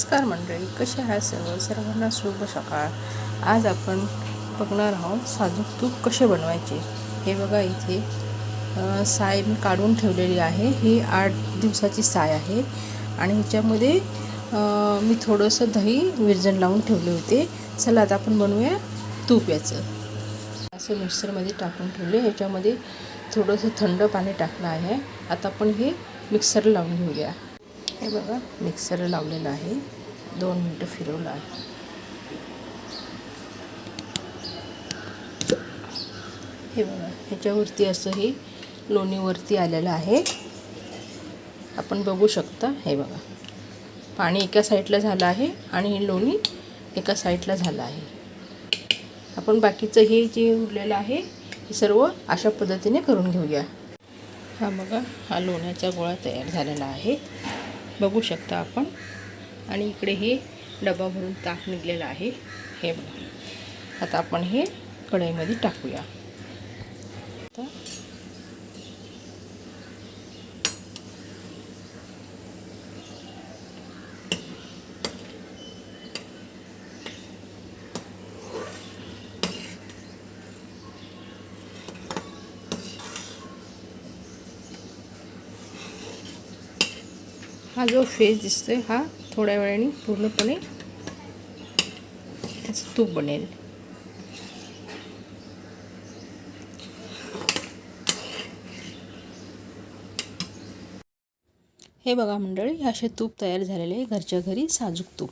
नमस्कार मंडळी, कसे आहात सर्वांना शुभ सकाळ। आज आपण बघणार आहोत साजूक तूप कसे बनवायचे। हे बघा, इथे साय मी काढून ठेवलेली आहे। ही 8 दिवसाची साय आहे आणि ह्याच्यामध्ये मी थोडंसं दही विरजण लावून ठेवले होते। चला आता आपण बनवूया तूप। याचं असं मिक्सरमध्ये टाकून ठेवले। ह्याच्यामध्ये थोडंसं थंड पाणी टाकलं आहे। आता आपण हे मिक्सर लावून घेऊया। हे बघा, मिक्सर लावलेलं आहे। 2 मिनिटं फिरवलं आहे। हे बघा, ह्याच्यावरती असं हे लोणीवरती आलेलं आहे, आपण बघू शकता। हे बघा, पाणी एका साईडला झालं आहे आणि हे लोणी एका साईडला झालं आहे। आपण बाकीचं हे जे उरलेलं आहे हे सर्व अशा पद्धतीने करून घेऊया। हा बघा, हा लोण्याचा गोळा तयार झालेला आहे, बघू शकता आपण। आणि इकडे हे डबा भरून ताक निघलेलं आहे। हे बघा, आता आपण हे कढईमध्ये टाकूया। हा जो फेस दिसतोय हा थोड्या वेळाने पूर्णपणे याचं तूप बनेल। हे बघा मंडळी, असे तूप तयार झालेले घरच्या घरी साजूक तूप।